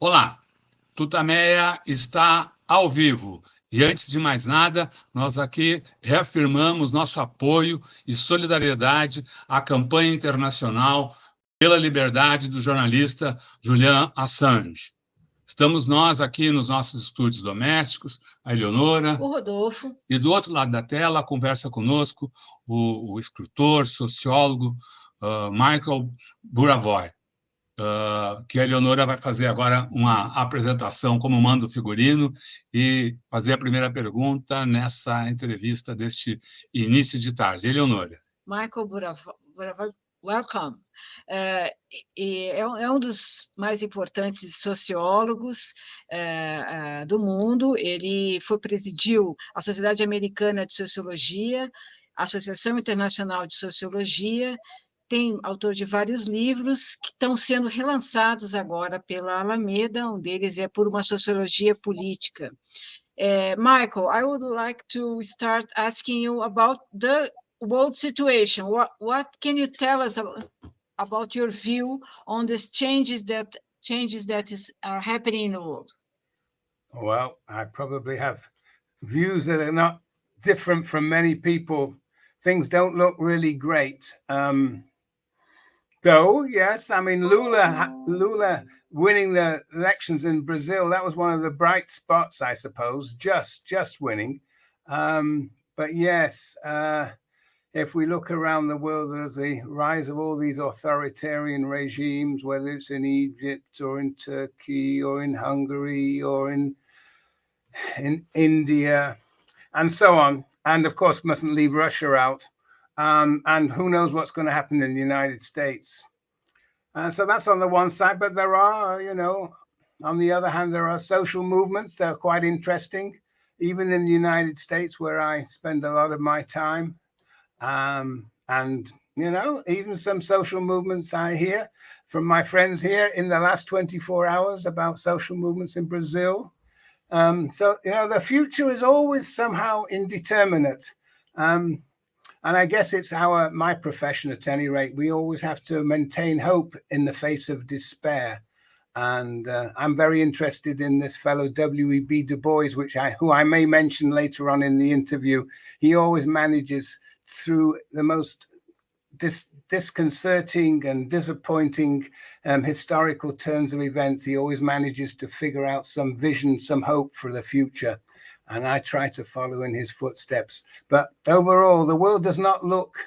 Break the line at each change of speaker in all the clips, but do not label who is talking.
Olá, Tutameia está ao vivo. E antes de mais nada, nós aqui reafirmamos nosso apoio e solidariedade à campanha internacional pela liberdade do jornalista Julian Assange. Estamos nós aqui nos nossos estúdios domésticos, a Eleonora,
o Rodolfo,
e do outro lado da tela conversa conosco o escritor, sociólogo Michael Buravoy. Que a Eleonora vai fazer agora uma apresentação como manda o figurino e fazer a primeira pergunta nessa entrevista deste início de tarde. Eleonora.
Michael Buravoy, welcome. É um dos mais importantes sociólogos do mundo. Ele presidiu a Sociedade Americana de Sociologia, a Associação Internacional de Sociologia, tem autor de vários livros que estão sendo relançados agora pela Alameda, um deles é Por uma Sociologia Política. Michael, I would like to start asking you about the world situation. What can you tell us about your view on these changes that are happening in the world?
Well, I probably have views that are not different from many people. Things don't look really great. Though, yes, I mean, Lula winning the elections in Brazil, that was one of the bright spots, I suppose, just winning. But yes, if we look around the world, there's the rise of all these authoritarian regimes, whether it's in Egypt or in Turkey or in Hungary or in India and so on. And of course, mustn't leave Russia out. And who knows what's going to happen in the United States. So that's on the one side, but there are, on the other hand, there are social movements that are quite interesting, even in the United States, where I spend a lot of my time. And, even some social movements I hear from my friends here in the last 24 hours about social movements in Brazil. So, the future is always somehow indeterminate. And I guess it's my profession at any rate. We always have to maintain hope in the face of despair. And I'm very interested in this fellow W.E.B. Du Bois, who I may mention later on in the interview. He always manages through the most disconcerting and disappointing historical turns of events. He always manages to figure out some vision, some hope for the future. And I try to follow in his footsteps. But overall, the world does not look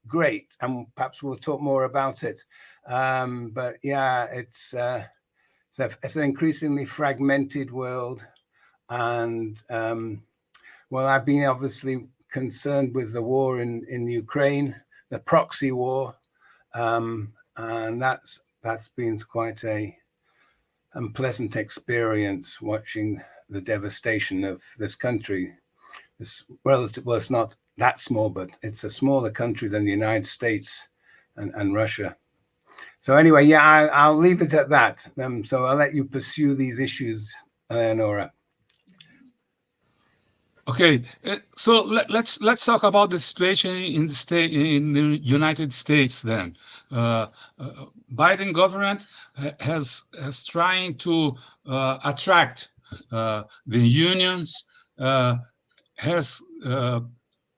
great. And perhaps we'll talk more about it. But yeah, it's an increasingly fragmented world. And well, I've been obviously concerned with the war in Ukraine, the proxy war. And that's been quite a unpleasant experience watching the devastation of this country. It's not that small, but it's a smaller country than the United States and Russia. So anyway, yeah, I'll leave it at that. So I'll let you pursue these issues, Eleonora.
Okay, so let's talk about the situation in the United States then. Biden government has trying to attract the unions, has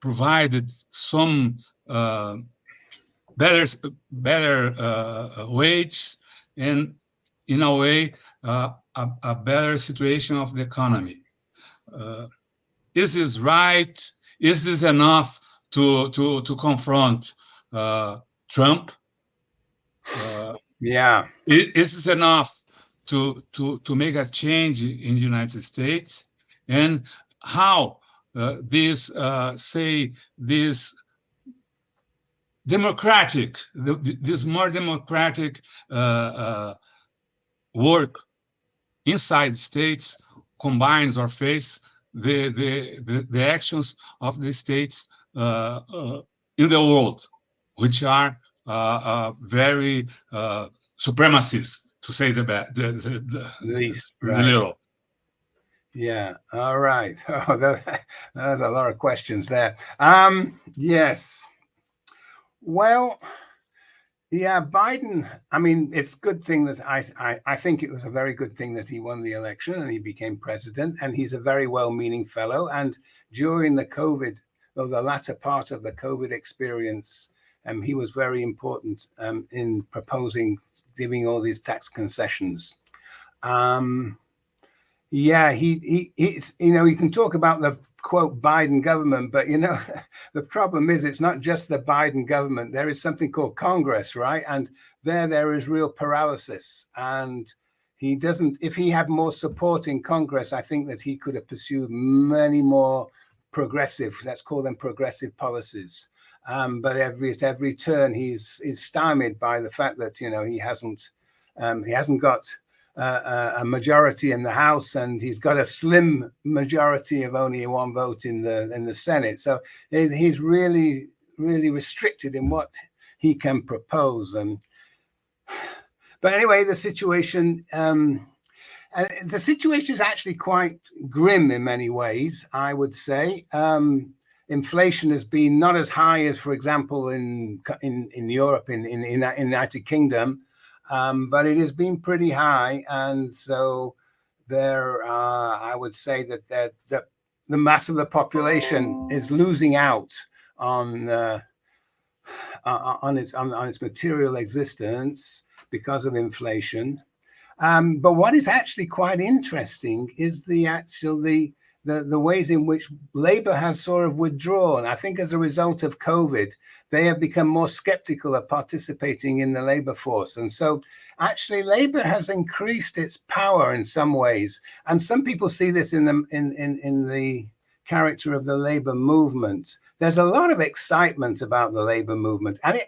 provided some better wage and, in a way, a better situation of the economy. Is this right? Is this enough to confront Trump?
Yeah.
Is this enough to make a change in the United States? And how this more democratic work inside the states combines or face the actions of the states in the world, which are very supremacist, to say the
least, right.
little.
Yeah. All right. Oh, there's a lot of questions there. Yes. Well, Yeah, Biden, I mean, it's a good thing that I think it was a very good thing that he won the election and he became president, and he's a very well-meaning fellow. And during the COVID, or the latter part of the COVID experience, he was very important in proposing, giving all these tax concessions. Yeah, he's, you know, you can talk about the quote Biden government, but you know, the problem is it's not just the Biden government. There is something called Congress, right? And there is real paralysis. And he doesn't, if he had more support in Congress, I think that he could have pursued many more progressive, let's call them progressive policies. But every turn he's stymied by the fact that, you know, he hasn't got a majority in the House, and he's got a slim majority of only one vote in the Senate. So he's really restricted in what he can propose. But anyway, the situation is actually quite grim in many ways, I would say. Inflation has been not as high as, for example, in Europe, in the United Kingdom. But it has been pretty high, and so I would say that the mass of the population is losing out on its material existence because of inflation. But what is actually quite interesting is the ways in which Labour has sort of withdrawn. I think as a result of COVID, they have become more skeptical of participating in the Labour force. And so actually Labour has increased its power in some ways. And some people see this in the character of the Labour movement. There's a lot of excitement about the Labour movement. And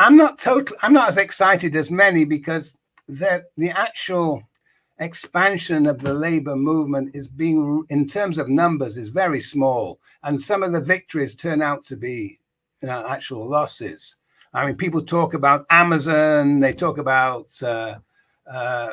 I'm not as excited as many, because the actual expansion of the Labour movement is being, in terms of numbers, is very small, and some of the victories turn out to be, you know, actual losses. I mean, people talk about Amazon, they talk about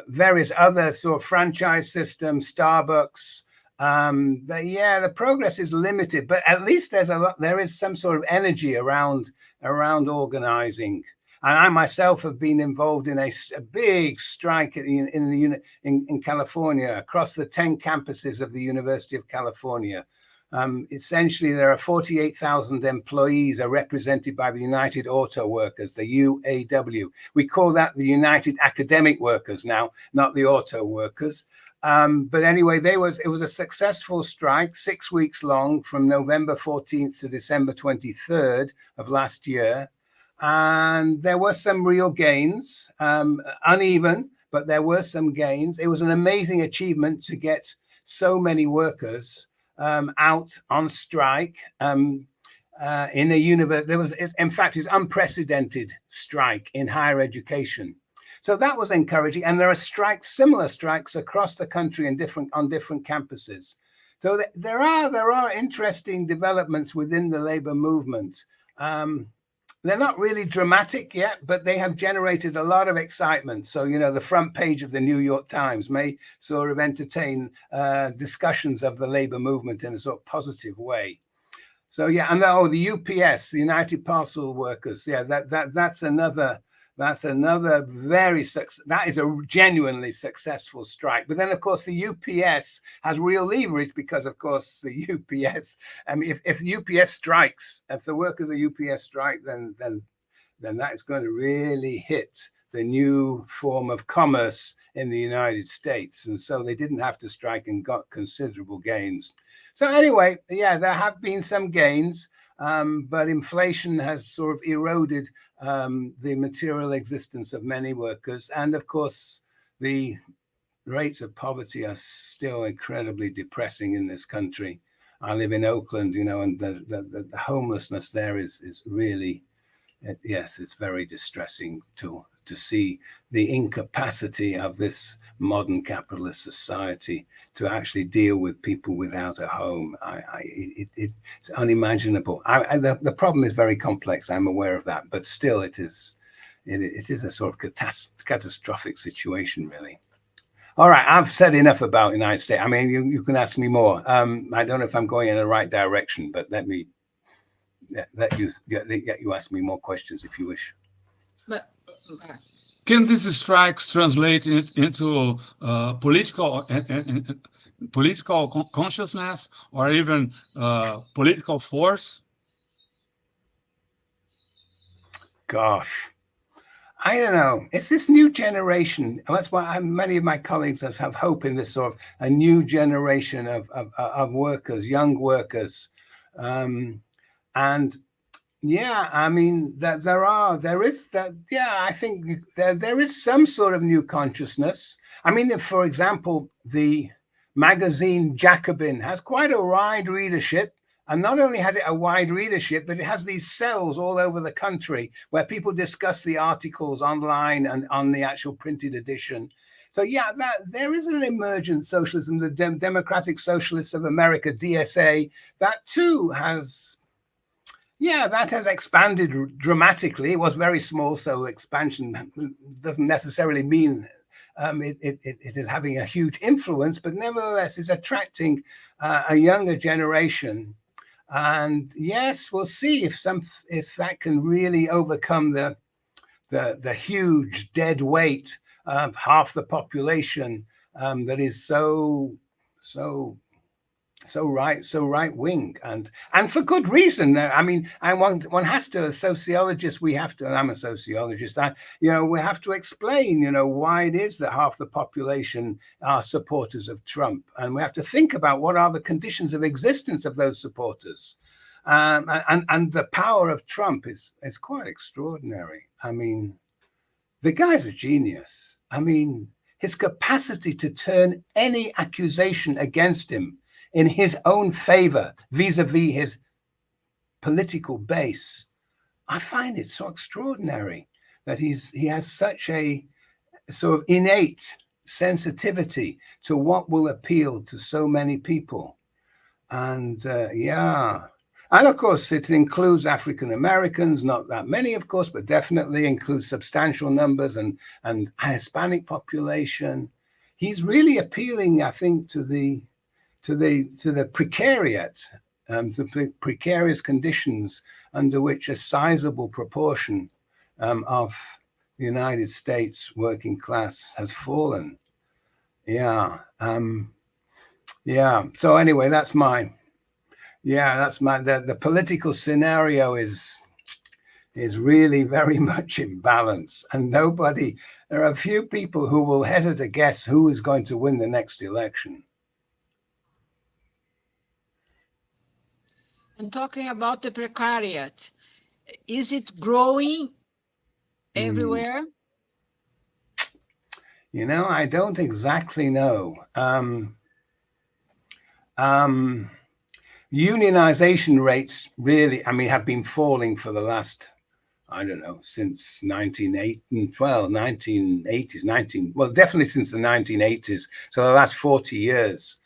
various other sort of franchise systems, Starbucks. But yeah, the progress is limited, but at least there is some sort of energy around organizing. And I myself have been involved in a big strike in California, across the 10 campuses of the University of California. Essentially, there are 48,000 employees are represented by the United Auto Workers, the UAW. We call that the United Academic Workers now, not the Auto Workers. But anyway, it was a successful strike, 6 weeks long, from November 14th to December 23rd of last year. And there were some real gains, uneven, but there were some gains. It was an amazing achievement to get so many workers out on strike in a university. There was, in fact, it's unprecedented strike in higher education. So that was encouraging. And there are similar strikes across the country on different campuses. So there are interesting developments within the Labour movement. They're not really dramatic yet, but they have generated a lot of excitement. So, you know, the front page of the New York Times may sort of entertain discussions of the Labour movement in a sort of positive way. So, yeah, and the UPS, the United Parcel Workers, yeah, that's another that is a genuinely successful strike. But then, of course, the UPS has real leverage, because, of course, the UPS, I mean, if the UPS strikes, if the workers of UPS strike, then that is going to really hit the new form of commerce in the United States. And so they didn't have to strike and got considerable gains. So anyway, yeah, there have been some gains. But inflation has sort of eroded the material existence of many workers. And of course, the rates of poverty are still incredibly depressing in this country. I live in Oakland, you know, and the homelessness there is really, yes, it's very distressing to see the incapacity of this modern capitalist society to actually deal with people without a home. It's unimaginable. The problem is very complex. I'm aware of that, but still, it is a sort of catastrophic situation, really. All right, I've said enough about the United States. I mean, you can ask me more. I don't know if I'm going in the right direction, but let you ask me more questions if you wish.
But
Can these strikes translate into political consciousness or even political force?
Gosh, I don't know. It's this new generation. That's why many of my colleagues have hope in this sort of a new generation of workers, young workers. And yeah, I mean that there is that. Yeah, I think there is some sort of new consciousness. I mean, if, for example, the magazine Jacobin has quite a wide readership, and not only has it a wide readership, but it has these cells all over the country where people discuss the articles online and on the actual printed edition. So yeah, that there is an emergent socialism, the Democratic Socialists of America, DSA, that too has. Yeah, that has expanded dramatically. It was very small, so expansion doesn't necessarily mean it is having a huge influence, but nevertheless is attracting a younger generation. And yes, we'll see if that can really overcome the huge dead weight of half the population that is so right wing, and for good reason. I mean, one has to, as sociologists, we have to, and I'm a sociologist, we have to explain, why it is that half the population are supporters of Trump, and we have to think about what are the conditions of existence of those supporters. And the power of Trump is quite extraordinary. I mean, the guy's a genius. I mean, his capacity to turn any accusation against him in his own favor vis-a-vis his political base, I find it so extraordinary that he has such a sort of innate sensitivity to what will appeal to so many people. And and of course it includes African Americans, not that many of course, but definitely includes substantial numbers, and Hispanic population. He's really appealing, I think, to the precariat, the precarious conditions under which a sizable proportion of the United States working class has fallen. So anyway, the political scenario is really very much in balance, and there are a few people who will hesitate to guess who is going to win the next election.
And talking about the precariat, is it growing everywhere?
I don't exactly know. Unionization rates really, have been falling for the last, I don't know, since 1980s, definitely since the 1980s. So the last 40 years.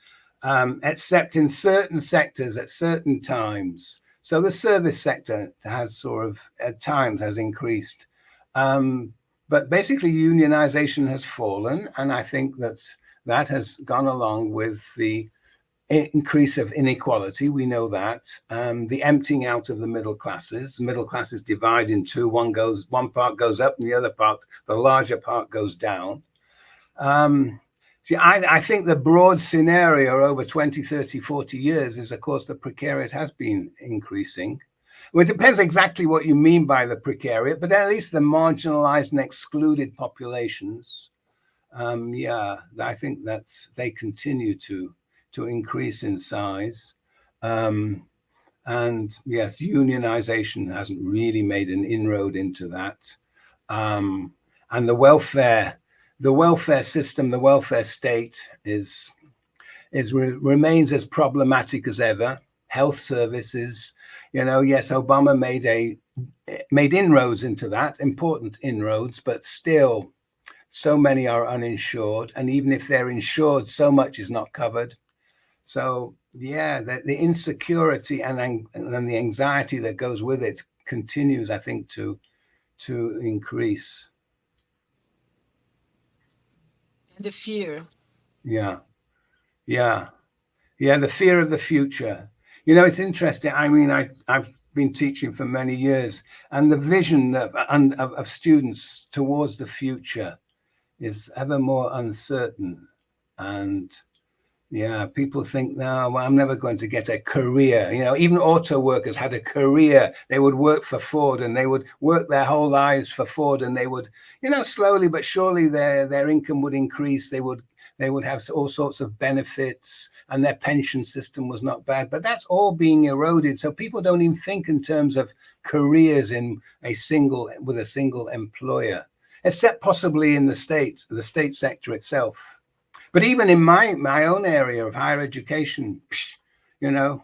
Except in certain sectors at certain times. So the service sector has sort of at times has increased. But basically unionization has fallen. And I think that has gone along with the increase of inequality. We know that. The emptying out of the middle classes. Middle classes divide in two. One part goes up and the other part, the larger part, goes down. See, I think the broad scenario over 20, 30, 40 years is, of course, the precariat has been increasing. Well, it depends exactly what you mean by the precariat, but at least the marginalized and excluded populations, I think they continue to increase in size. And yes, unionization hasn't really made an inroad into that. And the welfare system, the welfare state remains as problematic as ever. Health services, yes, Obama made inroads into that, important inroads, but still so many are uninsured. And even if they're insured, so much is not covered. So yeah, the insecurity and the anxiety that goes with it continues, I think, to increase.
The fear.
Yeah. The fear of the future. It's interesting. I mean, I've been teaching for many years, and the vision of students towards the future is ever more uncertain. And yeah, people think, no, well, I'm never going to get a career. You know, even auto workers had a career. They would work for Ford, and they would work their whole lives for Ford, and they would, you know, slowly but surely their income would increase. They would have all sorts of benefits, and their pension system was not bad. But that's all being eroded. So people don't even think in terms of careers with a single employer, except possibly in the state sector itself. But even in my own area of higher education, you know,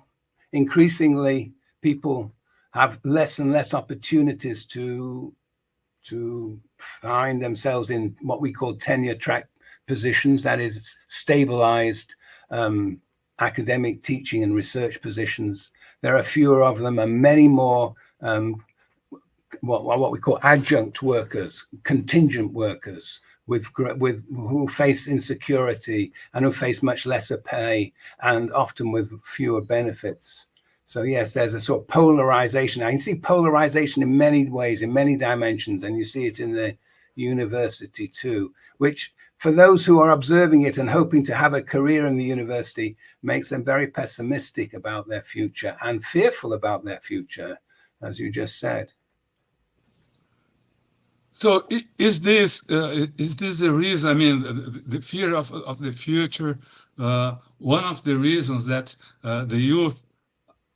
increasingly people have less and less opportunities to find themselves in what we call tenure track positions, that is stabilized academic teaching and research positions. There are fewer of them, and many more what we call adjunct workers, contingent workers, who face insecurity and who face much lesser pay, and often with fewer benefits. So yes, there's a sort of polarization. I can see polarization in many ways, in many dimensions, and you see it in the university too, which for those who are observing it and hoping to have a career in the university makes them very pessimistic about their future and fearful about their future, as you just said.
So is this the reason? I mean, the fear of the future. One of the reasons that the youth,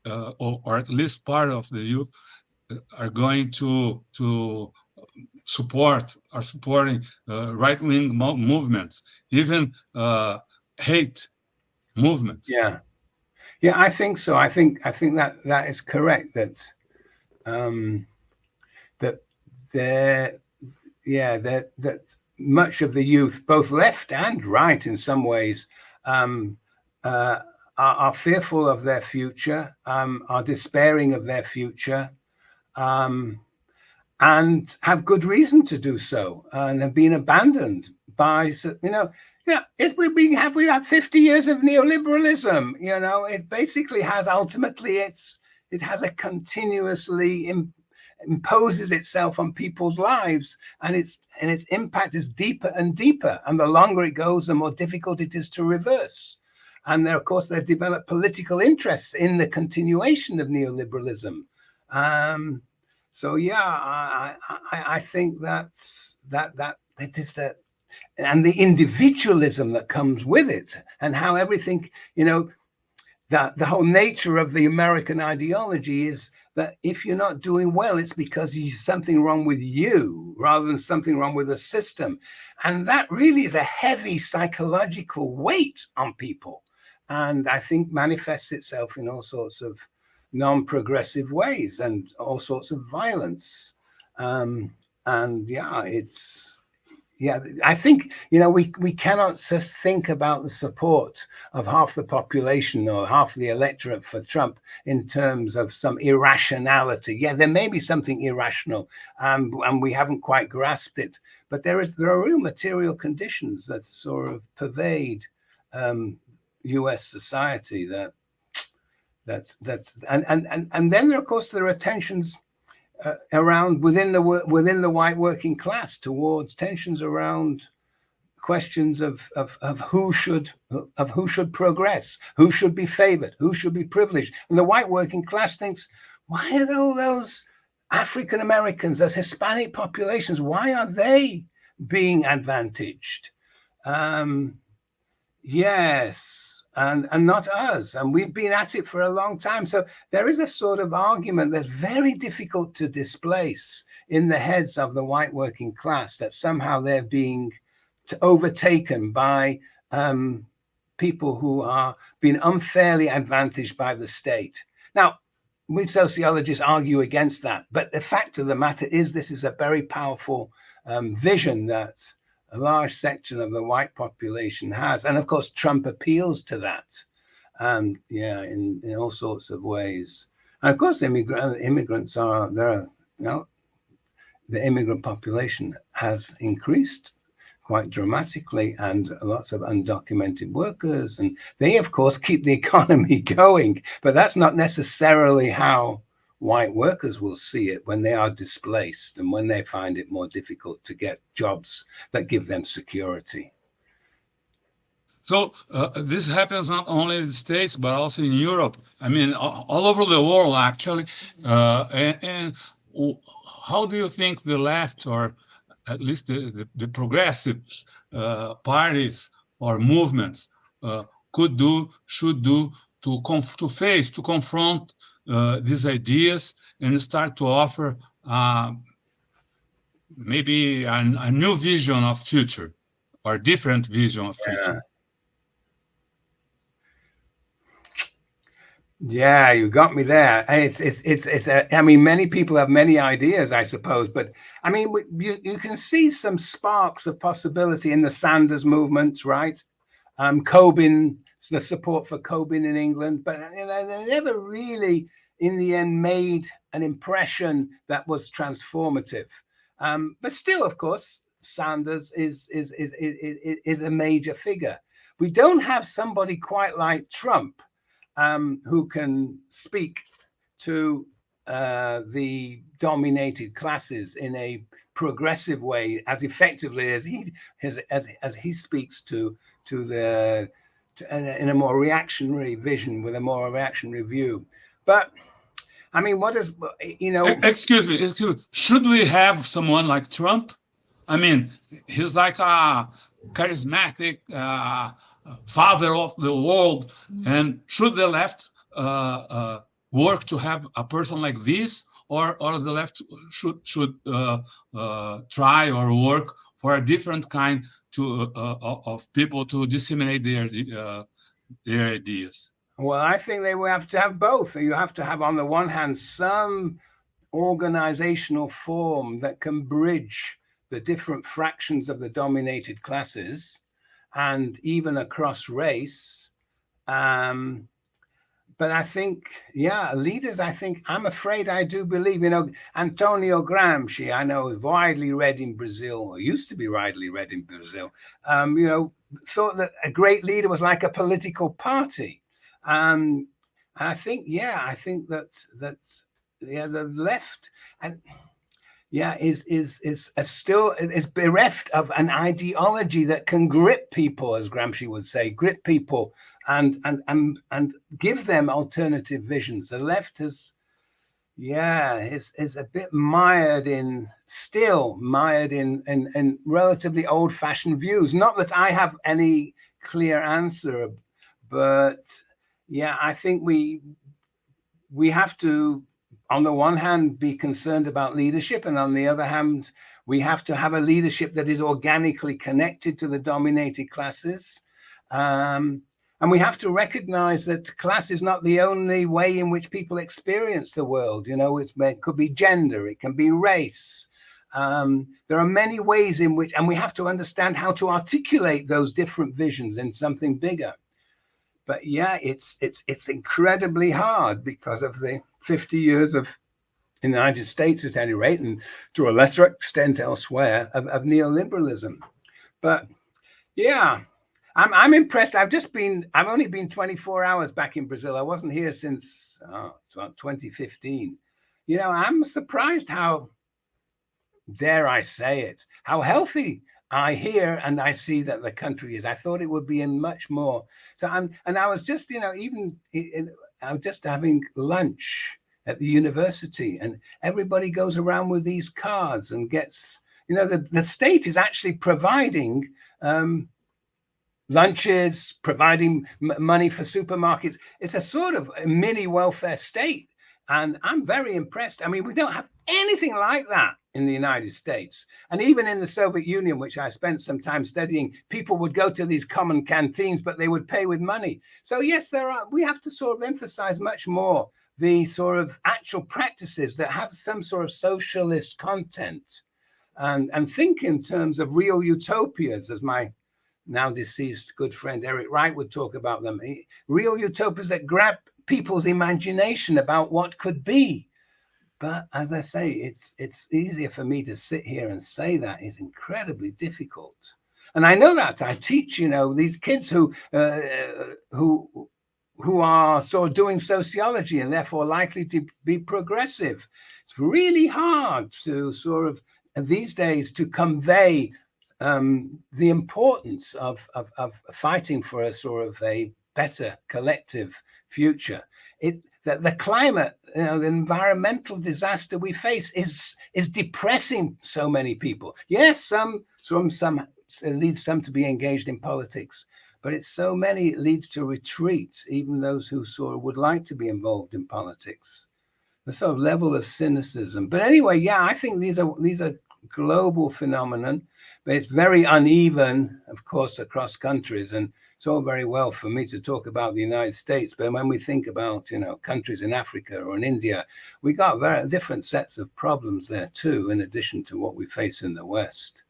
or at least part of the youth, are going to supporting right-wing movements, even hate movements.
Yeah, I think so. I think that is correct. That that much of the youth, both left and right in some ways, are fearful of their future, are despairing of their future, and have good reason to do so, and have been abandoned by, we have 50 years of neoliberalism. You know, it basically has ultimately it has a continuously imposes itself on people's lives, and its impact is deeper and deeper, and the longer it goes, the more difficult it is to reverse. And there, of course, they develop political interests in the continuation of neoliberalism. So yeah, I think that it is that, and the individualism that comes with it, and how everything, you know, that the whole nature of the American ideology is that if you're not doing well, it's because there's something wrong with you rather than something wrong with the system. And that really is a heavy psychological weight on people. And I think manifests itself in all sorts of non-progressive ways and all sorts of violence. And I think, you know, we cannot just think about the support of half the population or half the electorate for Trump in terms of some irrationality. Yeah, there may be something irrational, and we haven't quite grasped it, but there are real material conditions that sort of pervade U.S. society and then there, of course, there are tensions around within the white working class, towards tensions around questions of who should progress, who should be favored, who should be privileged. And the white working class thinks, why are all those African Americans, those Hispanic populations, why are they being advantaged? Yes. And not us. And we've been at it for a long time. So there is a sort of argument that's very difficult to displace in the heads of the white working class, that somehow they're being overtaken by people who are being unfairly advantaged by the state. Now, we sociologists argue against that. But the fact of the matter is, this is a very powerful vision that a large section of the white population has, and of course Trump appeals to that, in all sorts of ways. And of course, immigrants are there. You know, the immigrant population has increased quite dramatically, and lots of undocumented workers, and they of course keep the economy going. But that's not necessarily how white workers will see it when they are displaced and when they find it more difficult to get jobs that give them security.
So this happens not only in the States, but also in Europe. I mean, all over the world, actually. And how do you think the left, or at least the progressive parties or movements should do to confront these ideas and start to offer maybe a new vision of future, or different vision of future?
Yeah, you got me there. I mean, many people have many ideas, I suppose, but I mean, you can see some sparks of possibility in the Sanders movement, right? Corbyn, the support for Corbyn in England, but they never really, in the end, made an impression that was transformative. But still, of course, Sanders is a major figure. We don't have somebody quite like Trump, who can speak to the dominated classes in a progressive way as effectively as he speaks to in a more reactionary vision, with a more reactionary view. But I mean, what is, you know?
Excuse me. Should we have someone like Trump? I mean, he's like a charismatic father of the world, and should the left work to have a person like this, or the left should try or work for a different kind of people to disseminate their ideas?
Well, I think they will have to have both. You have to have, on the one hand, some organizational form that can bridge the different fractions of the dominated classes, and even across race. But I think, yeah, leaders, I'm afraid I do believe, you know, Antonio Gramsci, I know, is widely read in Brazil, or used to be widely read in Brazil, you know, thought that a great leader was like a political party. And I think that the left, and is still bereft of an ideology that can grip people, as Gramsci would say, grip people and give them alternative visions. The left is a bit mired in relatively old-fashioned views. Not that I have any clear answer, but yeah, I think we have to, on the one hand, be concerned about leadership, and on the other hand, we have to have a leadership that is organically connected to the dominated classes. And we have to recognize that class is not the only way in which people experience the world. You know, it could be gender, it can be race. There are many ways in which, and we have to understand how to articulate those different visions in something bigger. But yeah, it's incredibly hard because of the 50 years in the United States, at any rate, and to a lesser extent elsewhere, of neoliberalism. But yeah, I'm impressed. I've only been 24 hours back in Brazil. I wasn't here since 2015. You know, I'm surprised how, dare I say it, how healthy I hear and I see that the country is. I thought it would be in much more. So I was just, you know, I'm just having lunch at the university, and everybody goes around with these cards and gets, you know, the state is actually providing lunches, providing money for supermarkets. It's a sort of a mini welfare state. And I'm very impressed. I mean, we don't have anything like that in the United States. And even in the Soviet Union, which I spent some time studying, people would go to these common canteens, but they would pay with money. So yes, we have to sort of emphasize much more the sort of actual practices that have some sort of socialist content, and think in terms of real utopias, as my now deceased good friend Eric Wright would talk about them. Real utopias that grab people's imagination about what could be. But as I say, it's easier for me to sit here and say that is incredibly difficult. And I know that I teach, you know, these kids who who are sort of doing sociology and therefore likely to be progressive. It's really hard to sort of these days to convey the importance of fighting for a sort of a better collective future. The climate, the environmental disaster we face is depressing so many people. Yes, some it leads some to be engaged in politics, but it's so many, it leads to retreat, even those who sort of would like to be involved in politics. The sort of level of cynicism. But anyway, yeah, I think these are global phenomenon, but it's very uneven, of course, across countries. And it's all very well for me to talk about the United States, but when we think about, countries in Africa or in India, we got very different sets of problems there too, in addition to what we face in the West.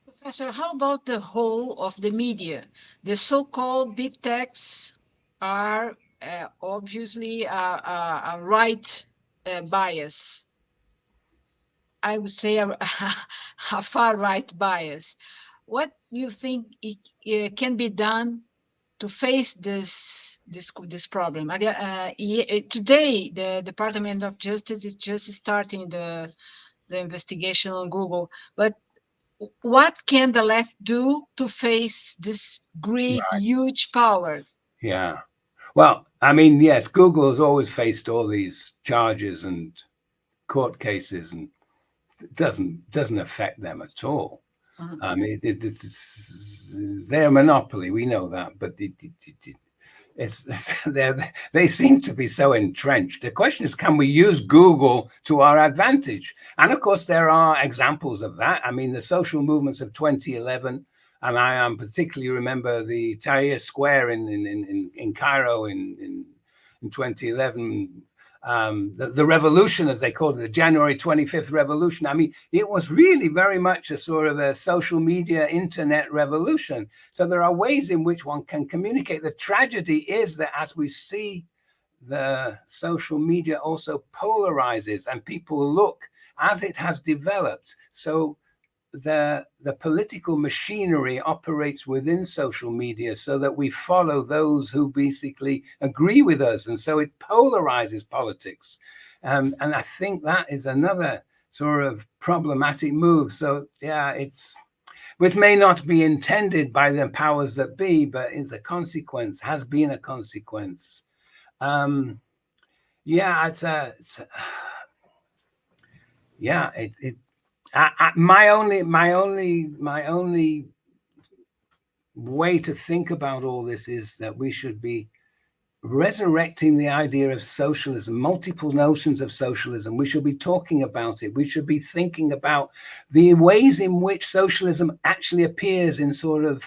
Professor, how about the whole of the media? The so-called big techs are obviously a right bias. I would say a far-right bias. What do you think it can be done to face this problem? Today, the Department of Justice is just starting the investigation on Google, but what can the left do to face this great, huge power?
Yeah. Well, I mean, yes, Google has always faced all these charges and court cases, and it doesn't affect them at all. I mean, it's they're a monopoly. We know that, but they seem to be so entrenched. The question is, can we use Google to our advantage? And of course, there are examples of that. I mean, the social movements of 2011, and I particularly remember the Tahrir Square in Cairo in 2011. The revolution, as they called it, the January 25th revolution. I mean, it was really very much a sort of a social media internet revolution. So there are ways in which one can communicate. The tragedy is that as we see, the social media also polarizes and people look as it has developed. So the political machinery operates within social media so that we follow those who basically agree with us. And so it polarizes politics. And I think that is another sort of problematic move. So, yeah, which may not be intended by the powers that be, but is a consequence, has been a consequence. My only way to think about all this is that we should be resurrecting the idea of socialism, multiple notions of socialism. We should be talking about it. We should be thinking about the ways in which socialism actually appears in sort of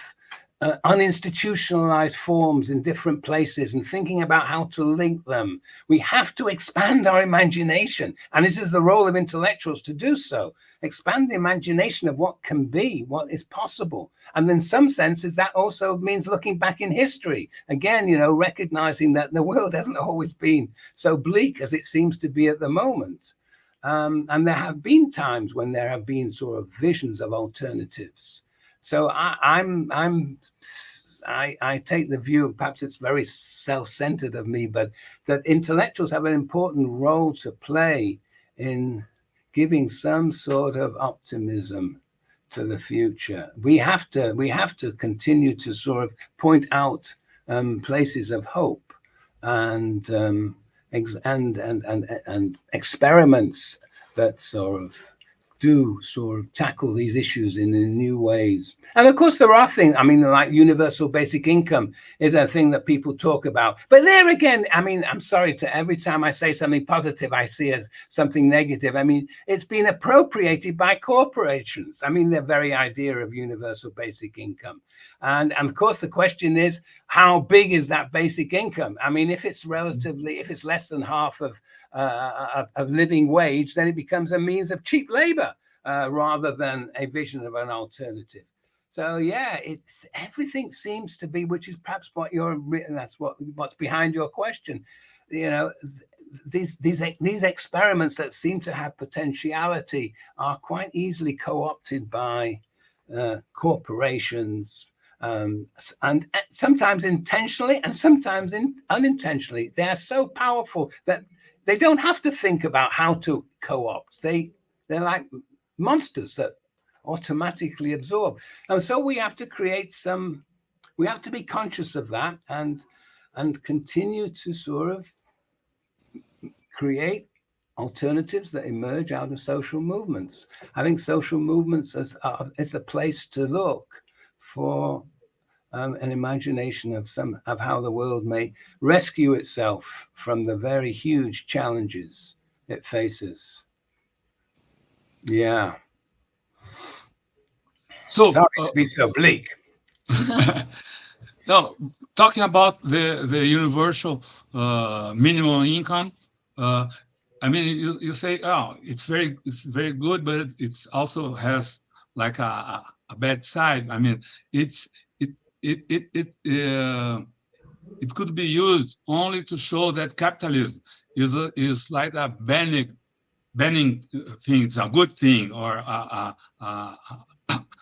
uninstitutionalized forms in different places, and thinking about how to link them. We have to expand our imagination, and this is the role of intellectuals to do so. Expand the imagination of what can be, what is possible. And in some senses, that also means looking back in history. Again, recognizing that the world hasn't always been so bleak as it seems to be at the moment. And there have been times when there have been sort of visions of alternatives. So I take the view, perhaps it's very self-centered of me, but that intellectuals have an important role to play in giving some sort of optimism to the future. We have to continue to sort of point out places of hope and experiments that sort of tackle these issues in new ways. And of course, there are things, like universal basic income is a thing that people talk about. But there again, I'm sorry every time I say something positive, I see as something negative. It's been appropriated by corporations. The very idea of universal basic income. And of course, the question is, how big is that basic income? If it's if it's less than half of living wage, then it becomes a means of cheap labor rather than a vision of an alternative. So yeah, everything seems to be, which is perhaps what's behind your question. These experiments that seem to have potentiality are quite easily co-opted by corporations and sometimes intentionally and sometimes unintentionally. They are so powerful that they don't have to think about how to co-opt. They're like monsters that automatically absorb. And so we have to we have to be conscious of that and continue to sort of create alternatives that emerge out of social movements. I think social movements is a place to look for an imagination of how the world may rescue itself from the very huge challenges it faces. Yeah.
So
sorry to be so bleak.
No, talking about the universal minimum income. I mean, you say, oh, it's very good, but it also has like a bad side. I mean, it could be used only to show that capitalism is like a banning thing. It's a good thing, or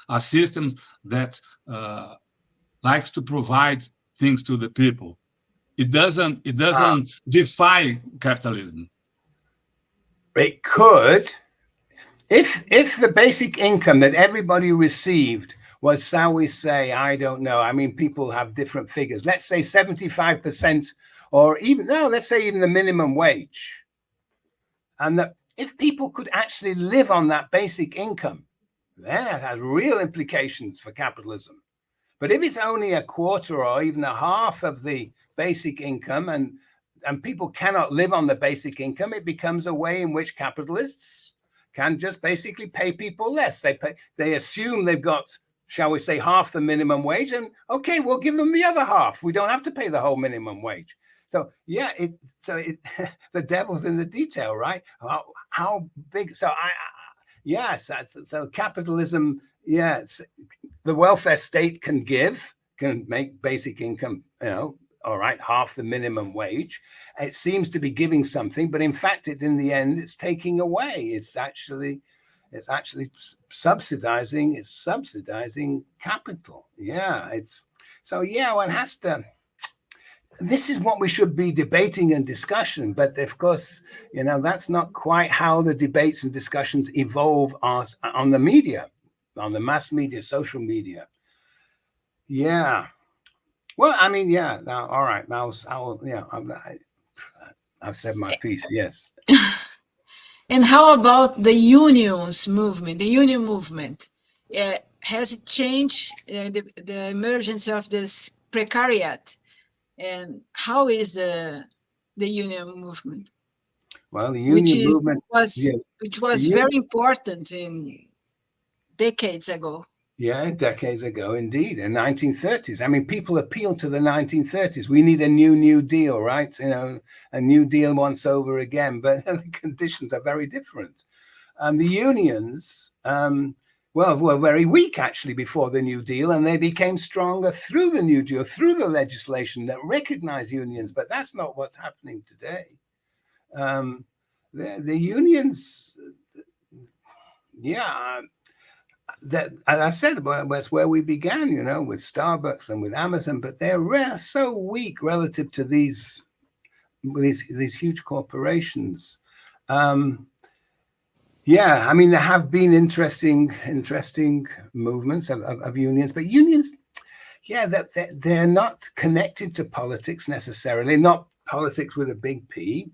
a system that likes to provide things to the people. It doesn't defy capitalism.
It could, if the basic income that everybody received was, shall we say, I don't know. I mean, people have different figures. Let's say 75%, or even, no, let's say even the minimum wage. And that if people could actually live on that basic income, then that has real implications for capitalism. But if it's only a quarter or even a half of the basic income, and people cannot live on the basic income, it becomes a way in which capitalists can just basically pay people less. They assume they've got, shall we say, half the minimum wage, and okay, we'll give them the other half. We don't have to pay the whole minimum wage. So yeah, the devil's in the detail, right? How big? So yes, so capitalism. Yes, the welfare state can make basic income, all right, half the minimum wage. It seems to be giving something, but in fact, in the end, it's taking away. It's actually subsidizing. It's subsidizing capital. Yeah, one has to. This is what we should be debating and discussion, but of course, that's not quite how the debates and discussions evolve on the media, on the mass media, social media. Yeah. Well, I mean, yeah. Now, all right. Now, I've said my piece. Yes.
And how about the unions movement? The union movement, has it changed the emergence of this precariat? And how is the union movement?
Well, the union movement
which was very important in decades ago.
Yeah, decades ago, indeed, in 1930s. I mean, people appeal to the 1930s. We need a new deal, right? A new deal once over again, but the conditions are very different. The unions, were very weak actually before the New Deal, and they became stronger through the New Deal, through the legislation that recognized unions. But that's not what's happening today. The unions, that, as I said, that's where we began, with Starbucks and with Amazon, but they're so weak relative to these huge corporations. I mean, there have been interesting movements of unions, but unions, they're not connected to politics necessarily, not politics with a big P.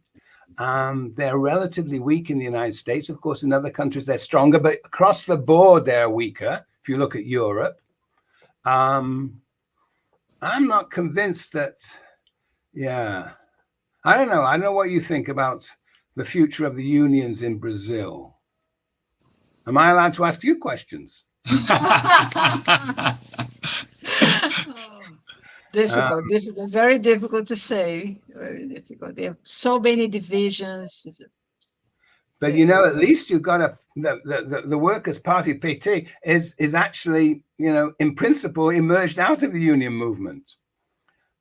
They're relatively weak in the United States. Of course, in other countries, they're stronger, but across the board, they're weaker. If you look at Europe, I'm not convinced that, I don't know. I don't know what you think about the future of the unions in Brazil. Am I allowed to ask you questions?
Difficult, very difficult to say. Very difficult. They have so many divisions.
But at least you've got the Workers' Party PT is actually, in principle, emerged out of the union movement.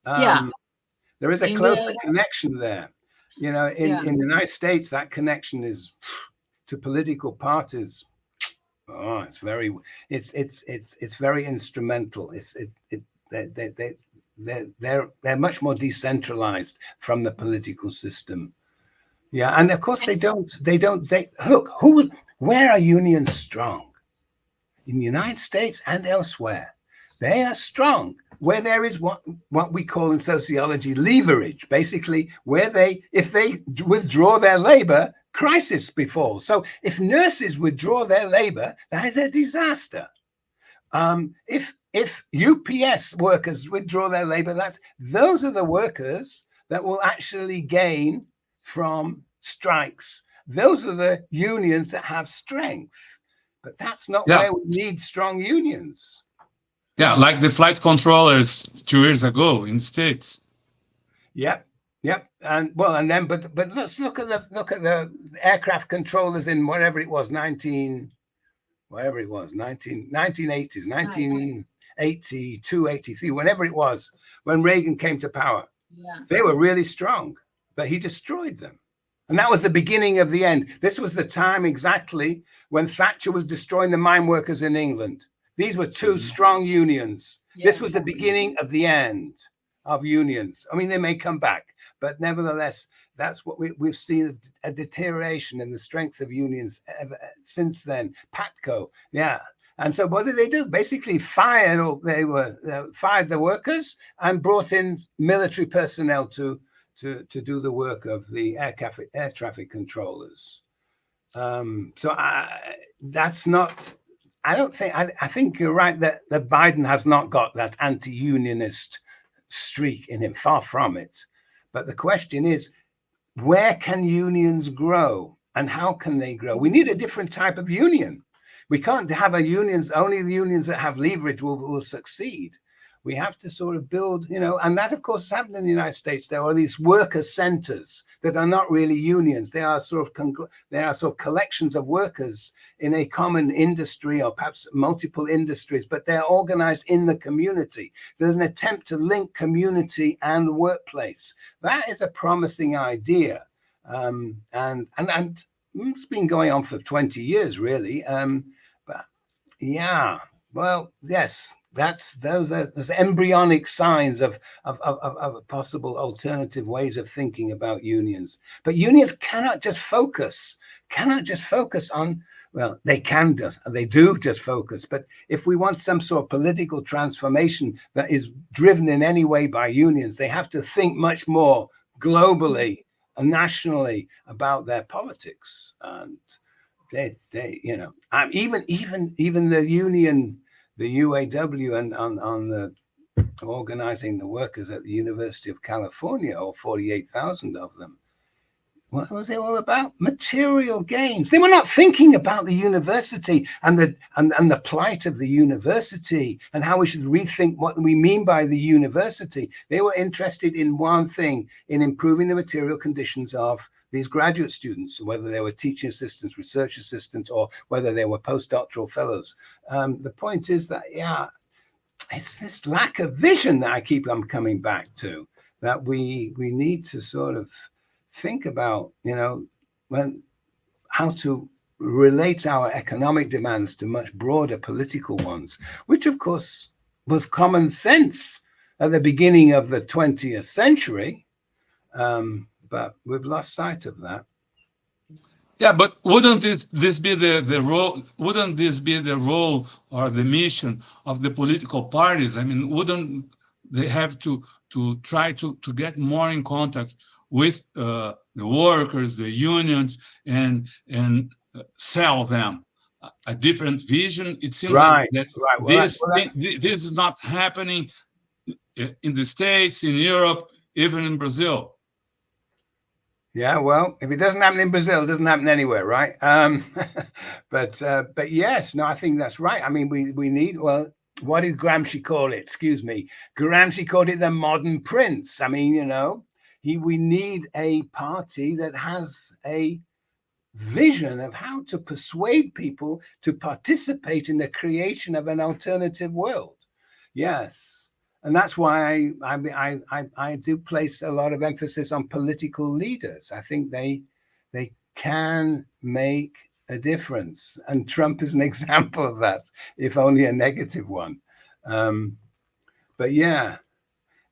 There is a closer connection there. In the United States, that connection is to political parties. Oh, it's very instrumental. They're much more decentralized from the political system. Yeah, and of course they look, where are unions strong? In the United States and elsewhere. They are strong where there is what we call in sociology leverage, basically where if they withdraw their labor, crisis befalls. So if nurses withdraw their labor, that is a disaster. If UPS workers withdraw their labor, those are the workers that will actually gain from strikes. Those are the unions that have strength. But that's not where we need strong unions.
Yeah, like the flight controllers 2 years ago in the States.
Yep. And then let's look at the aircraft controllers in whatever it was, 1980s, 1982, 83, whenever it was, when Reagan came to power.
Yeah.
They were really strong, but he destroyed them. And that was the beginning of the end. This was the time exactly when Thatcher was destroying the mine workers in England. These were two strong unions. Yeah. This was the beginning of the end of unions. I mean, they may come back, but nevertheless, that's what we've seen, a deterioration in the strength of unions since then. PATCO, yeah. And so what did they do? Basically fired the workers and brought in military personnel to do the work of the air traffic controllers. That's not, I think you're right that Biden has not got that anti-unionist streak in him, far from it. But the question is, where can unions grow and how can they grow? We need a different type of union. We can't have only the unions that have leverage will succeed. We have to sort of build, and that of course has happened in the United States. There are these worker centers that are not really unions. They are sort of collections of workers in a common industry or perhaps multiple industries, but they're organized in the community. There's an attempt to link community and workplace. That is a promising idea. And it's been going on for 20 years, really. But yeah, well, yes. Those are embryonic signs of possible alternative ways of thinking about unions. But unions cannot just focus on, well, they do just focus. But if we want some sort of political transformation that is driven in any way by unions, they have to think much more globally and nationally about their politics. And they even the union, the UAW, and on the organizing the workers at the University of California, or 48,000 of them. What was it all about? Material gains. They were not thinking about the university and the plight of the university and how we should rethink what we mean by the university. They were interested in one thing, in improving the material conditions of these graduate students, whether they were teaching assistants, research assistants, or whether they were postdoctoral fellows. The point is that, it's this lack of vision that I'm coming back to, that we need to sort of think about, how to relate our economic demands to much broader political ones, which of course was common sense at the beginning of the 20th century. But we've lost sight of that.
Yeah, but wouldn't this be the role? Wouldn't this be the role or the mission of the political parties? I mean, wouldn't they have to try to get more in contact with the workers, the unions, and sell them a different vision? It seems like that this is not happening in the States, in Europe, even in Brazil.
Yeah, well, if it doesn't happen in Brazil, it doesn't happen anywhere, right? But yes, no, I think that's right. I mean, we need, well, what did Gramsci call it? Excuse me. Gramsci called it the modern prince. I mean, we need a party that has a vision of how to persuade people to participate in the creation of an alternative world. Yes. And that's why I do place a lot of emphasis on political leaders. I think they can make a difference. And Trump is an example of that, if only a negative one. But yeah,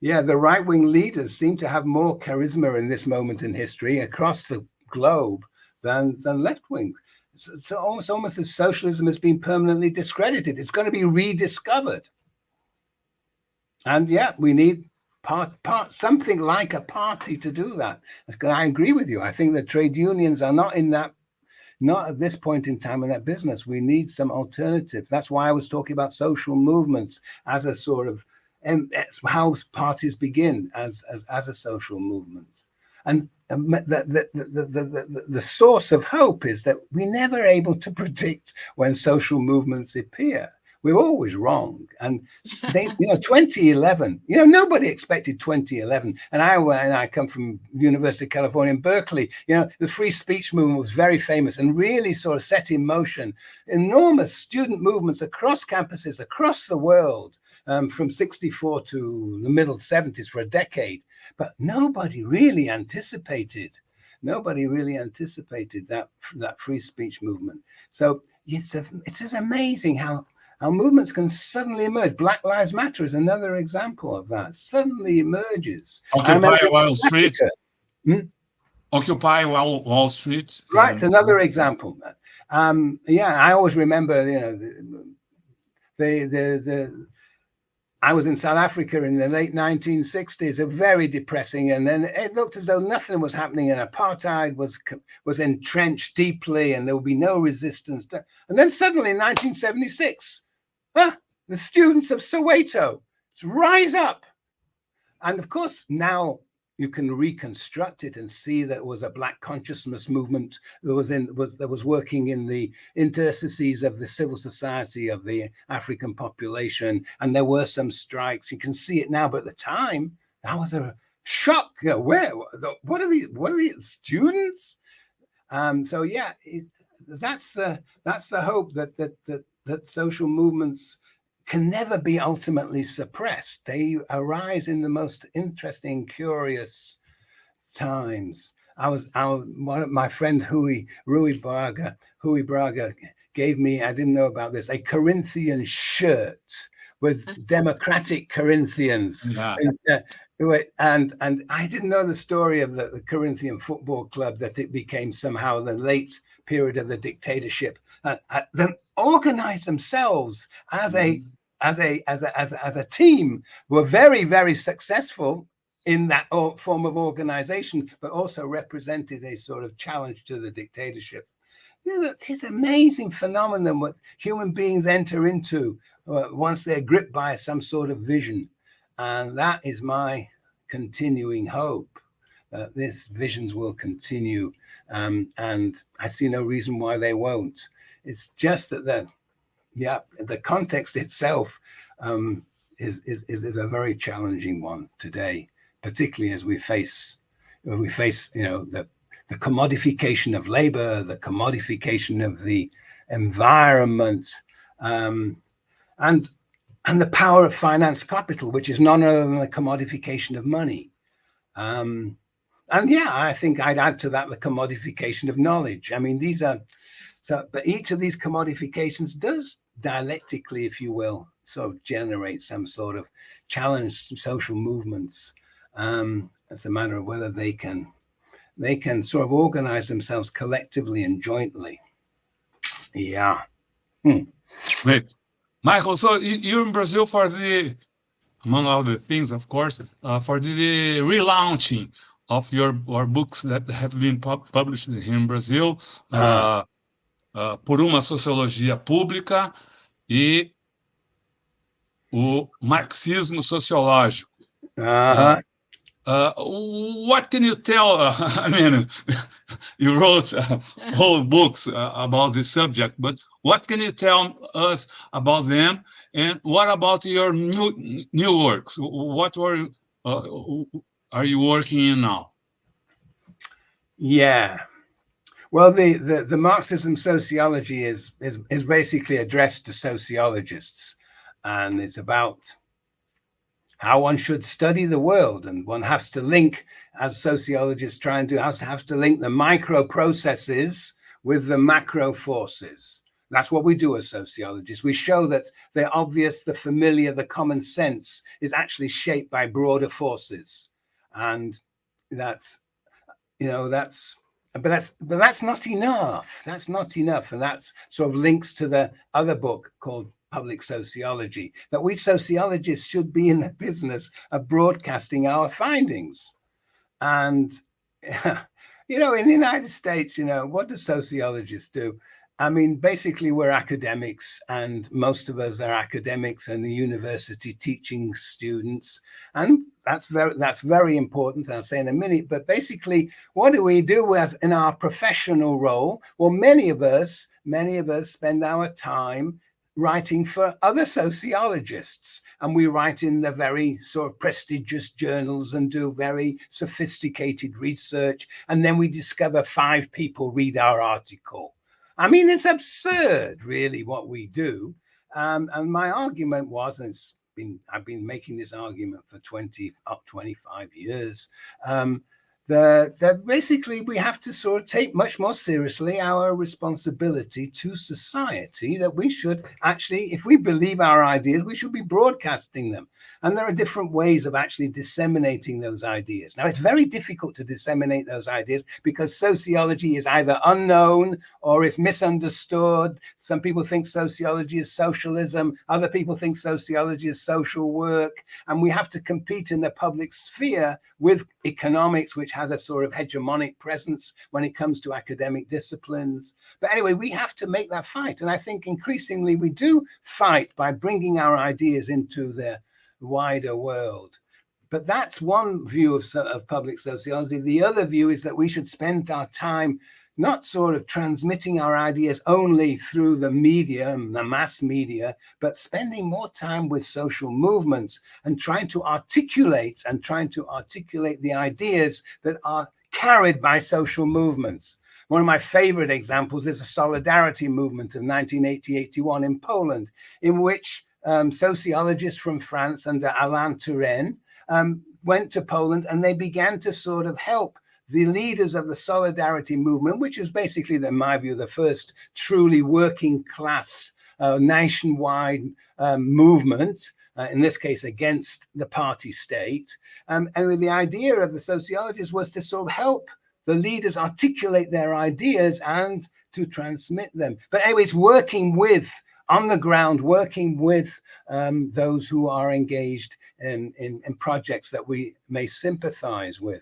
the right-wing leaders seem to have more charisma in this moment in history across the globe than left-wing. So almost as socialism has been permanently discredited. It's going to be rediscovered. And yeah, we need something like a party to do that. I agree with you. I think that trade unions are not at this point in time in that business. We need some alternative. That's why I was talking about social movements as a sort of, and that's how parties begin as a social movement. And the source of hope is that we're never able to predict when social movements appear. We're always wrong. And 2011, nobody expected 2011. And I come from University of California in Berkeley. The free speech movement was very famous and really sort of set in motion enormous student movements across campuses, across the world, from 64 to the middle 70s for a decade. But nobody really anticipated that free speech movement. So it's just amazing how movements can suddenly emerge. Black Lives Matter is another example of that. Suddenly emerges.
Occupy Wall Street. Occupy Wall Street.
Right, another example. I always remember, I was in South Africa in the late 1960s, very depressing, and then it looked as though nothing was happening, and apartheid was entrenched deeply, and there would be no resistance. And then suddenly in 1976, the students of Soweto rise up. And of course, now you can reconstruct it and see that it was a Black consciousness movement that was working in the interstices of the civil society of the African population, and there were some strikes. You can see it now, but at the time, that was a shock. What are these students? So yeah, that's the hope that social movements can never be ultimately suppressed. They arise in the most interesting, curious times. My friend Rui Braga gave me, I didn't know about this, a Corinthian shirt with democratic Corinthians.
Yeah.
And I didn't know the story of the Corinthian Football Club, that it became somehow the late period of the dictatorship. Them organized themselves as a team, were very, very successful in that form of organization, but also represented a sort of challenge to the dictatorship. This amazing phenomenon what human beings enter into once they're gripped by some sort of vision. And that is my continuing hope. These visions will continue, and I see no reason why they won't. It's just that the context itself is a very challenging one today, particularly as we face the commodification of labor, the commodification of the environment, and the power of finance capital, which is none other than the commodification of money. I think I'd add to that the commodification of knowledge. I mean, but each of these commodifications does dialectically, if you will, sort of generate some sort of challenge to social movements. It's a matter of whether they can sort of organize themselves collectively and jointly. Yeah.
Great. Michael, so you're in Brazil for among other things, of course, for the relaunching of your books that have been published here in Brazil, Por uma Sociologia Pública e o Marxismo Sociológico. What can you tell? I mean, you wrote whole books about this subject, but what can you tell us about them? And what about your new works? What are you working in now?
Yeah. Well, the Marxism sociology is basically addressed to sociologists, and it's about how one should study the world, and one has to link, as sociologists try and do, has to link the micro processes with the macro forces. That's what we do as sociologists. We show that the obvious, the familiar, the common sense is actually shaped by broader forces. And that's, but that's not enough. That's not enough. And that's sort of links to the other book called Public Sociology, that we sociologists should be in the business of broadcasting our findings. And, in the United States, what do sociologists do? I mean, basically, we're academics, and most of us are academics and the university teaching students. And that's very important. I'll say in a minute. But basically, what do we do as in our professional role? Well, many of us spend our time writing for other sociologists, and we write in the very sort of prestigious journals and do very sophisticated research. And then we discover 5 people read our article. I mean, it's absurd, really, what we do. And my argument was, and I've been making this argument for 25 years, that basically we have to sort of take much more seriously our responsibility to society, that we should actually, if we believe our ideas, we should be broadcasting them. And there are different ways of actually disseminating those ideas. Now, it's very difficult to disseminate those ideas because sociology is either unknown or it's misunderstood. Some people think sociology is socialism. Other people think sociology is social work. And we have to compete in the public sphere with economics, which has a sort of hegemonic presence when it comes to academic disciplines. But anyway, we have to make that fight. And I think increasingly we do fight by bringing our ideas into the wider world. But that's one view of public sociology. The other view is that we should spend our time not sort of transmitting our ideas only through the media, the mass media, but spending more time with social movements and trying to articulate the ideas that are carried by social movements. One of my favorite examples is the Solidarity movement of 1980-81 in Poland, in which sociologists from France under Alain Touraine went to Poland, and they began to sort of help the leaders of the Solidarity movement, which is basically, in my view, the first truly working class nationwide movement, in this case against the party state. And the idea of the sociologists was to sort of help the leaders articulate their ideas and to transmit them. But anyway, it's working with, on the ground, working with those who are engaged in projects that we may sympathize with.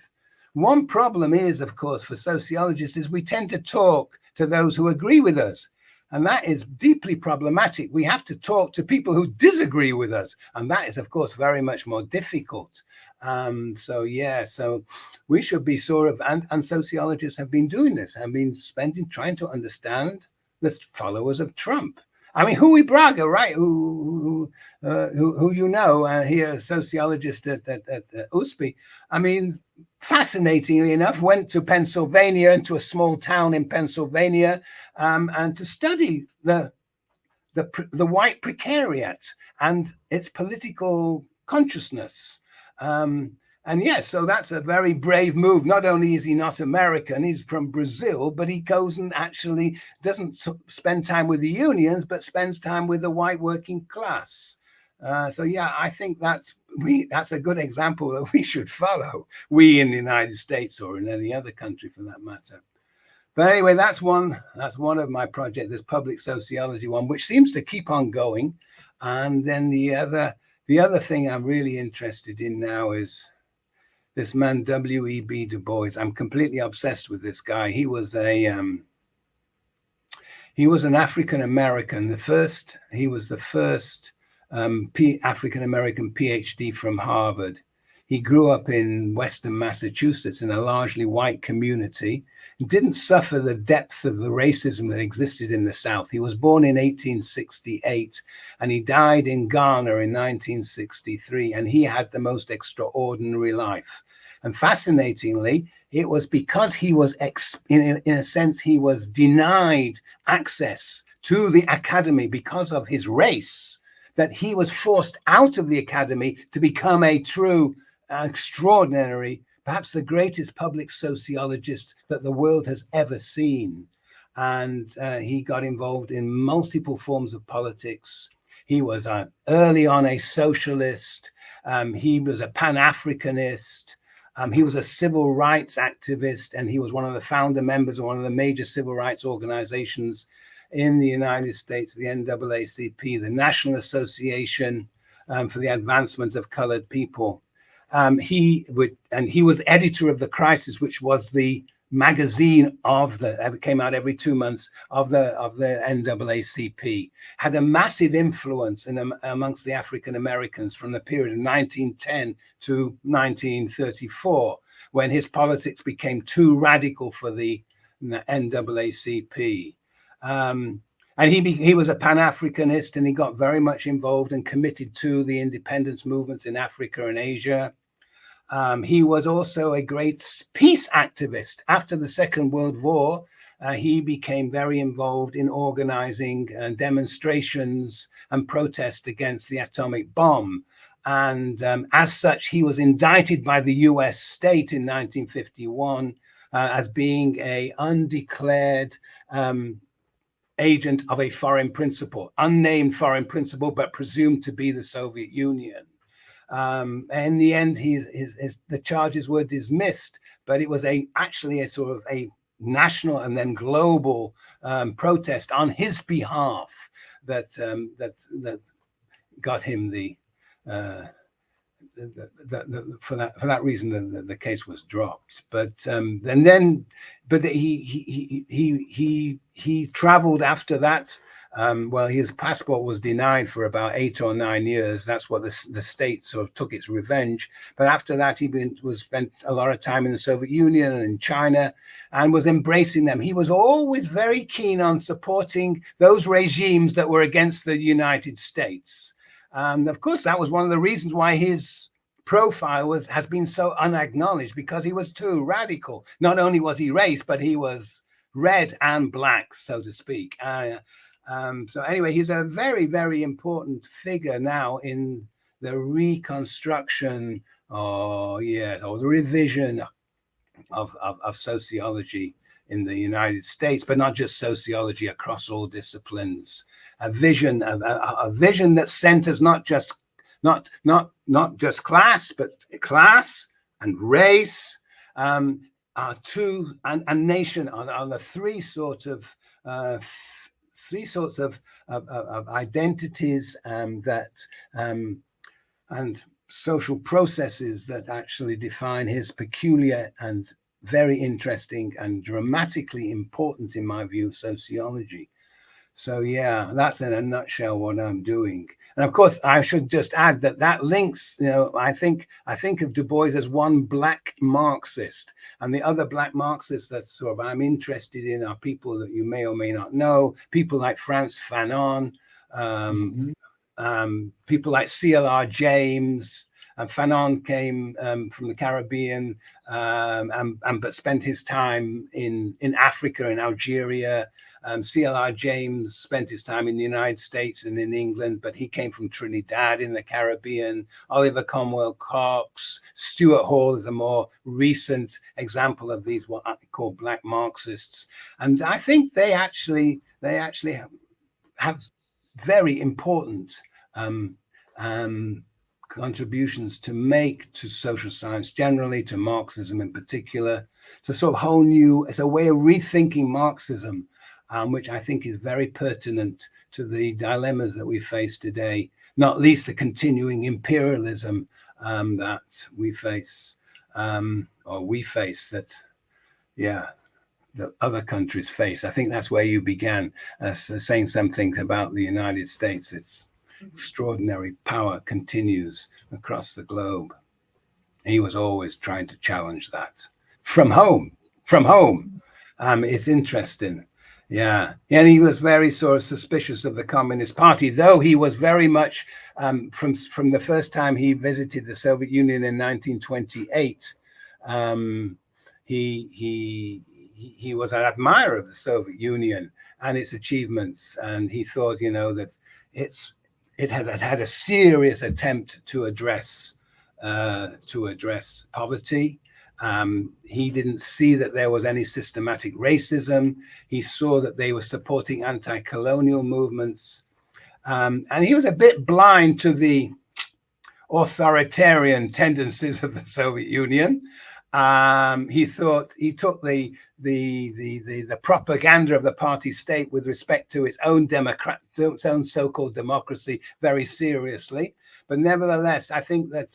One problem is, of course, for sociologists, is we tend to talk to those who agree with us. And that is deeply problematic. We have to talk to people who disagree with us. And that is, of course, very much more difficult. So we should be sort of, and sociologists have been doing this, have been trying to understand the followers of Trump. I mean, Hui Braga, right? Who here, a sociologist at USP. I mean, fascinatingly enough, went to Pennsylvania, into a small town in Pennsylvania, and to study the white precariat and its political consciousness. And yes, so that's a very brave move. Not only is he not American, he's from Brazil, but he goes and actually doesn't spend time with the unions, but spends time with the white working class. I think that's a good example that we should follow, we in the United States or in any other country for that matter. But anyway, that's one of my projects, this public sociology one, which seems to keep on going. And then the other thing I'm really interested in now is this man, W.E.B. Du Bois. I'm completely obsessed with this guy. He was an African American. He was the first African American PhD from Harvard. He grew up in Western Massachusetts in a largely white community. He didn't suffer the depth of the racism that existed in the South. He was born in 1868 and he died in Ghana in 1963. And he had the most extraordinary life. And fascinatingly, it was because he was, in a sense, he was denied access to the academy because of his race, that he was forced out of the academy to become a true, extraordinary, perhaps the greatest public sociologist that the world has ever seen. and he got involved in multiple forms of politics. He was early on a socialist. He was a Pan-Africanist. He was a civil rights activist, and he was one of the founder members of one of the major civil rights organizations in the United States, the NAACP, the National Association for the Advancement of Colored People. He was editor of The Crisis, which was the magazine that came out every 2 months of the NAACP. Had a massive influence amongst the African Americans from the period of 1910 to 1934, when his politics became too radical for the NAACP. And he was a Pan-Africanist, and he got very much involved and committed to the independence movements in Africa and Asia. He was also a great peace activist. After the Second World War, he became very involved in organizing demonstrations and protest against the atomic bomb. And as such, he was indicted by the US state in 1951 as being an undeclared agent of a foreign principal, unnamed foreign principal, but presumed to be the Soviet Union. In the end, the charges were dismissed, but it was actually a sort of a national and then global protest on his behalf that got him for that reason the case was dropped. But he traveled after that. Well, his passport was denied for about 8 or 9 years. That's what the state sort of took its revenge. But after that, he spent a lot of time in the Soviet Union and in China, and was embracing them. He was always very keen on supporting those regimes that were against the United States. Of course, that was one of the reasons why his profile has been so unacknowledged, because he was too radical. Not only was he race, but he was red and black, so to speak. So anyway, he's a very, very important figure now in the reconstruction, or the revision of sociology in the United States, but not just sociology, across all disciplines. A vision that centers not just class, but class and race, and nation are the three sorts of identities and social processes that actually define his peculiar and very interesting and dramatically important, in my view, sociology. So yeah, that's in a nutshell what I'm doing. And of course, I should just add that links, I think of Du Bois as one black Marxist, and the other black Marxists that sort of I'm interested in are people that you may or may not know, people like Frantz Fanon, people like C.L.R. James. Fanon came from the Caribbean, but spent his time in Africa, in Algeria. C.L.R. James spent his time in the United States and in England, but he came from Trinidad in the Caribbean. Oliver Cromwell Cox, Stuart Hall is a more recent example of these, what I call black Marxists. And I think they actually have very important contributions to make to social science generally, to Marxism in particular. It's a sort of it's a way of rethinking Marxism, which I think is very pertinent to the dilemmas that we face today, not least the continuing imperialism that we face, that other countries face. I think that's where you began, saying something about the United States. Its extraordinary power continues across the globe. He was always trying to challenge that from home. It's interesting. Yeah. And he was very sort of suspicious of the Communist Party, though he was very much from the first time he visited the Soviet Union in 1928. He was an admirer of the Soviet Union and its achievements, and he thought, that it has had a serious attempt to address poverty, He didn't see that there was any systematic racism. He saw that they were supporting anti-colonial movements. And he was a bit blind to the authoritarian tendencies of the Soviet Union. He took the propaganda of the party state with respect to its own so-called democracy very seriously. But nevertheless, I think that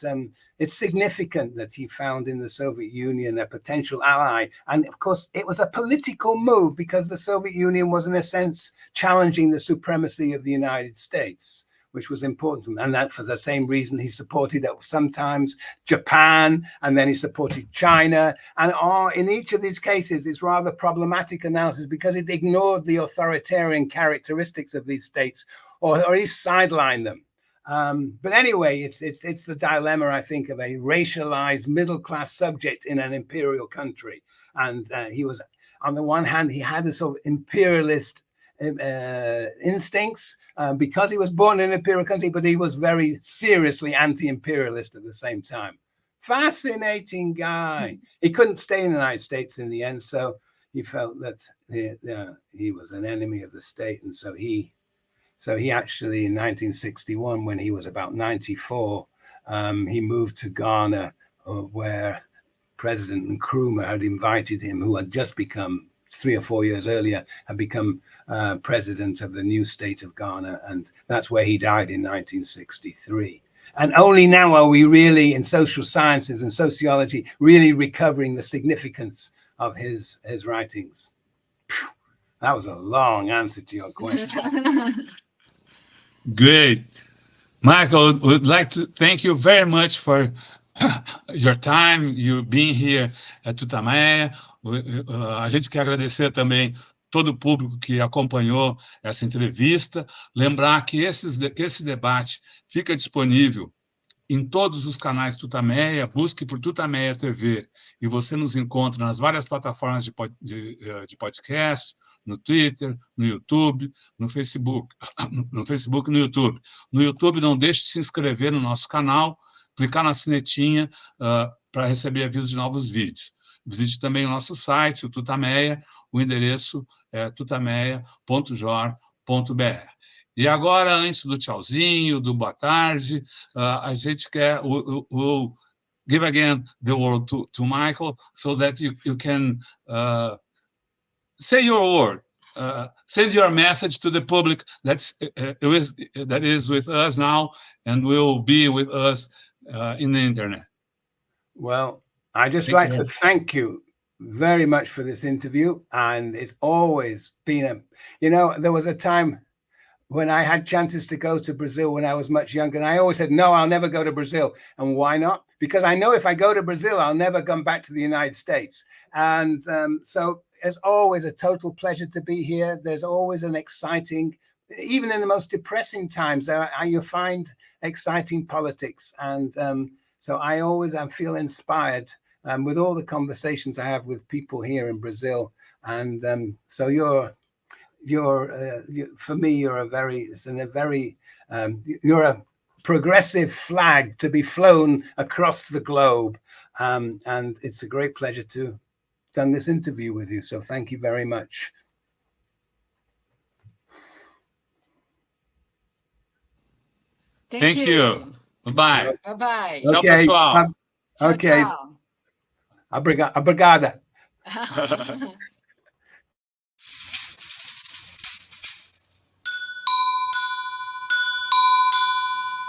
it's significant that he found in the Soviet Union a potential ally. And of course, it was a political move because the Soviet Union was, in a sense, challenging the supremacy of the United States, which was important to him. And that for the same reason he supported sometimes Japan, and then he supported China. And in each of these cases, it's rather problematic analysis because it ignored the authoritarian characteristics of these states, or at least sidelined them. But anyway, it's the dilemma, I think, of a racialized middle-class subject in an imperial country. And he was, on the one hand, he had a sort of imperialist instincts because he was born in an imperial country, but he was very seriously anti-imperialist at the same time. Fascinating guy. He couldn't stay in the United States in the end, so he felt that he was an enemy of the state, and so he actually, in 1961, when he was about 94, he moved to Ghana, where President Nkrumah had invited him, who had just become 3 or 4 years earlier, had become president of the new state of Ghana. And that's where he died in 1963. And only now are we really, in social sciences and sociology, really recovering the significance of his writings. Phew, that was a long answer to your question.
Great. Michael, would like to thank you very much for your time, you being here at Tutameia. A gente quer agradecer também todo o público que acompanhou essa entrevista. Lembrar que esse debate fica disponível em todos os canais Tutameia. Busque por Tutameia TV e você nos encontra nas várias plataformas de podcast, no Twitter, no YouTube, no Facebook, no YouTube. No YouTube, não deixe de se inscrever no nosso canal, clicar na sinetinha para receber avisos de novos vídeos. Visite também o nosso site, o Tutameia, o endereço é tutameia.jor.br. E agora, antes do tchauzinho, do boa tarde, a gente quer we'll give again the word to Michael so that you can say your word, send your message to the public that is with us now and will be with us in the internet.
Well, I just like to thank you very much for this interview. And it's always been there was a time when I had chances to go to Brazil when I was much younger, and I always said, no, I'll never go to Brazil. And why not? Because I know if I go to Brazil, I'll never come back to the United States. And so it's always a total pleasure to be here. There's always an exciting, even in the most depressing times, you find exciting politics. And so I feel inspired with all the conversations I have with people here in Brazil. And so you're for me, you're a progressive flag to be flown across the globe. And it's a great pleasure to done this interview with you. So thank you very much.
Thank you. Bye-bye.
Bye-bye.
Tchau, pessoal.
Okay.
Tchau.
Obrigada.